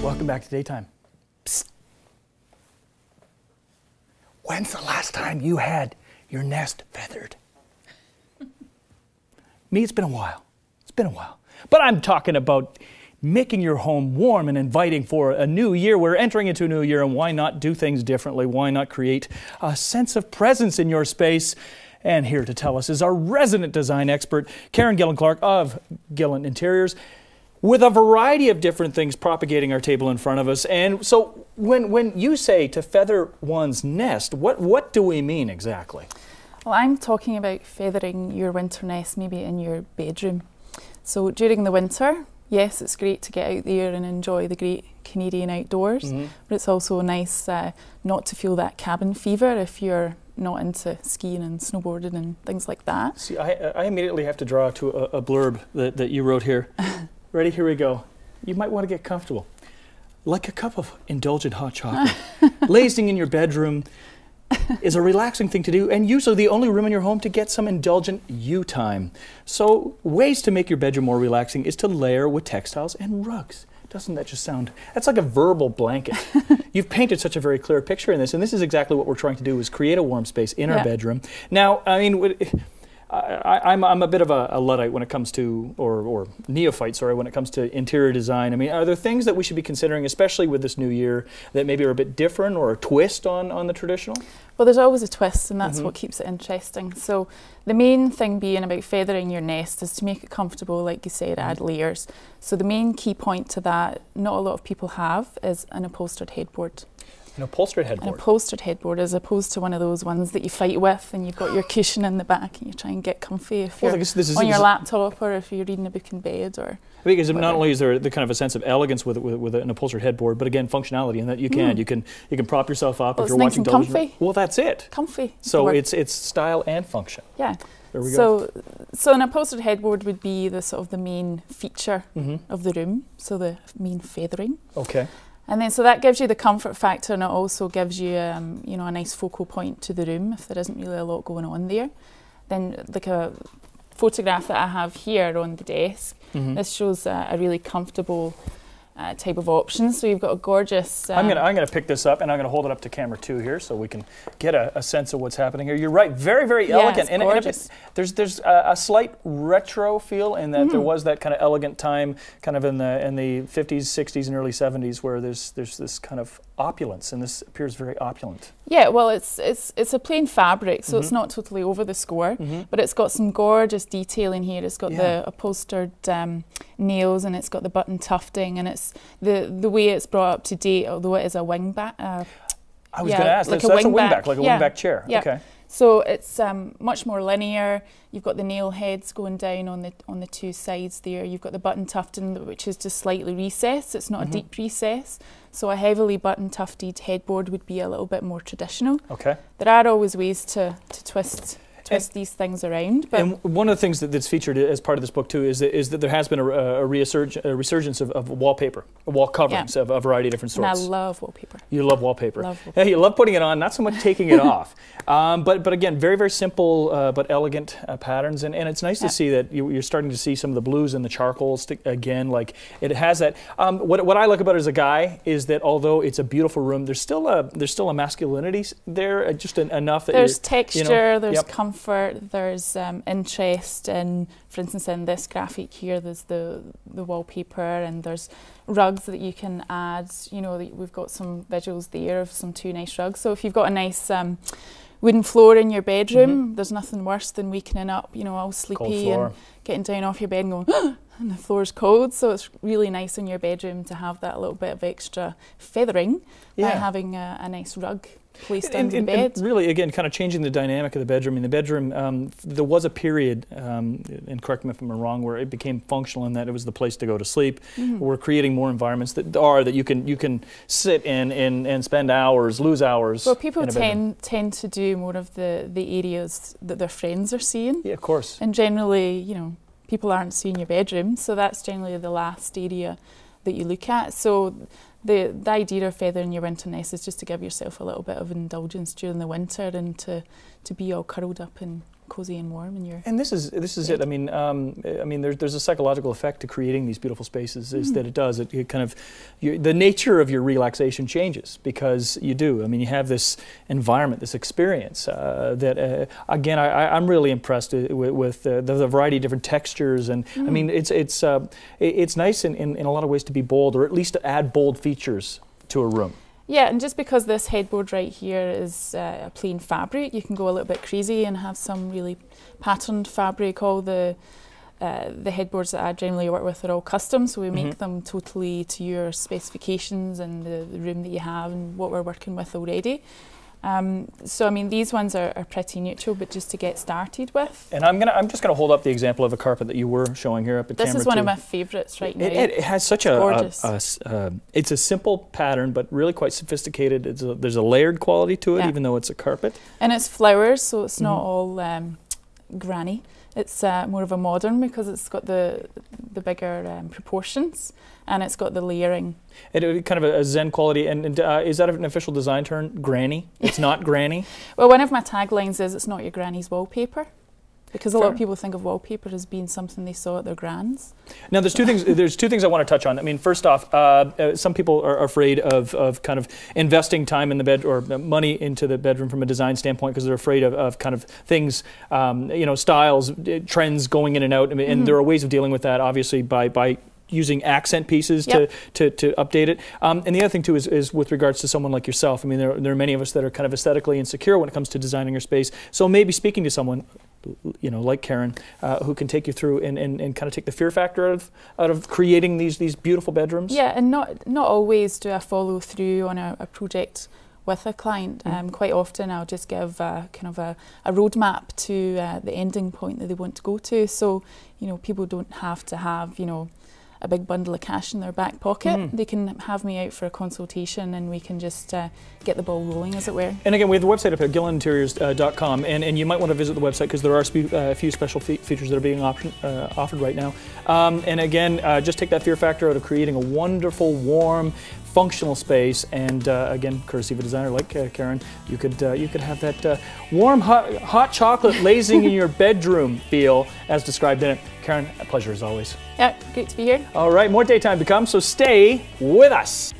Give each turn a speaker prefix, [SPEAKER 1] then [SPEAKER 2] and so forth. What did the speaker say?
[SPEAKER 1] Welcome back to Daytime. Psst. When's the last time you had your nest feathered? Me, it's been a while. It's been a while. But I'm talking about making your home warm and inviting for a new year. We're entering into a new year, and why not do things differently? Why not create a sense of presence in your space? And here to tell us is our resident design expert, Karen Gillan Clark of Gillan Interiors, with a variety of different things propagating our table in front of us. And so when you say to feather one's nest, what do we mean exactly?
[SPEAKER 2] Well, I'm talking about feathering your winter nest maybe in your bedroom. So during the winter, yes, it's great to get out there and enjoy the great Canadian outdoors, but it's also nice not to feel that cabin fever if you're not into skiing and snowboarding and things like that.
[SPEAKER 1] See, I immediately have to draw to a blurb that you wrote here. Ready? Here we go. You might want to get comfortable. Like a cup of indulgent hot chocolate, lazing in your bedroom is a relaxing thing to do, and usually the only room in your home to get some indulgent you time. So ways to make your bedroom more relaxing is to layer with textiles and rugs. Doesn't that just sound, that's like a verbal blanket. You've painted such a very clear picture in this, and this is exactly what we're trying to do, is create a warm space in our bedroom. Now, I mean, I'm a bit of a Luddite when it comes to, or neophyte, sorry, when it comes to interior design. I mean, are there things that we should be considering, especially with this new year, that maybe are a bit different or a twist on the traditional?
[SPEAKER 2] Well, there's always a twist, and that's what keeps it interesting. So the main thing being about feathering your nest is to make it comfortable, like you said, add layers. So the main key point to that, not a lot of people have, is an upholstered headboard.
[SPEAKER 1] An upholstered headboard?
[SPEAKER 2] An upholstered headboard, as opposed to one of those ones that you fight with and you've got your cushion in the back and you try and get comfy if you're on your laptop or if you're reading a book in bed. Or
[SPEAKER 1] because not only is there the kind of a sense of elegance with an upholstered headboard, but again functionality in that you can prop yourself up if you're watching television.
[SPEAKER 2] Comfy.
[SPEAKER 1] Well, that's it.
[SPEAKER 2] Comfy.
[SPEAKER 1] So it's style and function.
[SPEAKER 2] Yeah.
[SPEAKER 1] There we go.
[SPEAKER 2] So an upholstered headboard would be the sort of the main feature of the room. So the main feathering.
[SPEAKER 1] Okay.
[SPEAKER 2] And then so that gives you the comfort factor, and it also gives you you know, a nice focal point to the room if there isn't really a lot going on there. Then like a photograph that I have here on the desk, this shows a really comfortable type of option. So you've got a gorgeous...
[SPEAKER 1] I'm gonna pick this up and I'm gonna hold it up to camera 2 here so we can get a sense of what's happening here. You're right, very, very elegant.
[SPEAKER 2] It's gorgeous.
[SPEAKER 1] And there's a slight retro feel in that there was that kind of elegant time kind of in the 50s, 60s and early 70s where there's this kind of opulence, and this appears very opulent.
[SPEAKER 2] Yeah, well, it's a plain fabric, so it's not totally over the score, but it's got some gorgeous detail in here. It's got the upholstered nails, and it's got the button tufting, and it's the way it's brought up to date, although it is a wingback.
[SPEAKER 1] I was going to ask, like so that's a wingback, like a wingback chair.
[SPEAKER 2] Yeah.
[SPEAKER 1] Okay.
[SPEAKER 2] So it's much more linear. You've got the nail heads going down on the 2 sides there. You've got the button tufting, which is just slightly recessed. It's not a deep recess. So a heavily button tufted headboard would be a little bit more traditional. Okay. There are always ways to twist these things around. But
[SPEAKER 1] and one of the things that's featured as part of this book too is that there has been a resurgence of wallpaper, wall coverings of a variety of different sorts.
[SPEAKER 2] And I love wallpaper.
[SPEAKER 1] You love wallpaper.
[SPEAKER 2] Love wallpaper.
[SPEAKER 1] Hey, you love putting it on, not so much taking it off. But again, very, very simple but elegant patterns, and it's nice to see that you're starting to see some of the blues and the charcoals again. Like it has that. What I like about it as a guy is that although it's a beautiful room, there's still a masculinity there, just enough that
[SPEAKER 2] there's texture,
[SPEAKER 1] you know,
[SPEAKER 2] there's comfort, there's interest in, for instance, in this graphic here, there's the wallpaper, and there's rugs that you can add. You know, we've got some visuals there of some 2 nice rugs. So if you've got a nice wooden floor in your bedroom, there's nothing worse than waking up, you know, all sleepy and getting down off your bed and going, and the floor's cold. So it's really nice in your bedroom to have that little bit of extra feathering by having a nice rug placed under the bed.
[SPEAKER 1] And really, again, kind of changing the dynamic of the bedroom. In the bedroom, there was a period, and correct me if I'm wrong, where it became functional in that it was the place to go to sleep. We're creating more environments that you can sit in and spend hours, lose hours.
[SPEAKER 2] Well, people tend to do more of the areas that their friends are seeing.
[SPEAKER 1] Yeah, of course.
[SPEAKER 2] And generally, you know, people aren't seeing your bedroom, so that's generally the last area that you look at. So the idea of feathering your winter nest is just to give yourself a little bit of indulgence during the winter and to be all curled up in cozy and warm in your.
[SPEAKER 1] And this is it. I mean, there's a psychological effect to creating these beautiful spaces. Is that it kind of the nature of your relaxation changes because you do. I mean, you have this environment, this experience that again, I'm really impressed with the variety of different textures, and I mean, it's nice in a lot of ways to be bold, or at least to add bold features to a room.
[SPEAKER 2] Yeah, and just because this headboard right here is a plain fabric, you can go a little bit crazy and have some really patterned fabric. All the headboards that I generally work with are all custom, so we make them totally to your specifications and the room that you have and what we're working with already. So I mean, these ones are pretty neutral, but just to get started with.
[SPEAKER 1] And I'm just gonna hold up the example of a carpet that you were showing here up at camera.
[SPEAKER 2] This is one of my favourites right now.
[SPEAKER 1] It has such it's a simple pattern, but really quite sophisticated. There's a layered quality to it, even though it's a carpet.
[SPEAKER 2] And it's flowers, so it's not all granny. It's more of a modern because it's got the bigger proportions, and it's got the layering. It
[SPEAKER 1] kind of a zen quality, and is that an official design term? Granny? It's not granny?
[SPEAKER 2] Well, one of my taglines is it's not your granny's wallpaper, because a lot of people think of wallpaper as being something they saw at their grand's.
[SPEAKER 1] Now, there's two things. There's two things I want to touch on. I mean, first off, some people are afraid of kind of investing time in the bed or money into the bedroom from a design standpoint because they're afraid of kind of things, styles, trends going in and out. I mean, and there are ways of dealing with that, obviously, by using accent pieces to update it. And the other thing too is with regards to someone like yourself. I mean, there are many of us that are kind of aesthetically insecure when it comes to designing your space. So maybe speaking to someone, like Karen, who can take you through and kind of take the fear factor out of creating these beautiful bedrooms.
[SPEAKER 2] Yeah, and not always do I follow through on a project with a client. Quite often I'll just give kind of a roadmap to the ending point that they want to go to. So, people don't have to have, a big bundle of cash in their back pocket. They can have me out for a consultation and we can just get the ball rolling, as it were. And
[SPEAKER 1] again, we have the website up at gillanInteriors.com, and you might want to visit the website because there are a few special features that are being offered right now. And again, just take that fear factor out of creating a wonderful, warm, functional space, and again, courtesy of a designer like Karen, you could have that warm, hot chocolate lazing in your bedroom feel as described in it. Karen, a pleasure as always.
[SPEAKER 2] Yeah, great to be here.
[SPEAKER 1] All right, more daytime to come, so stay with us.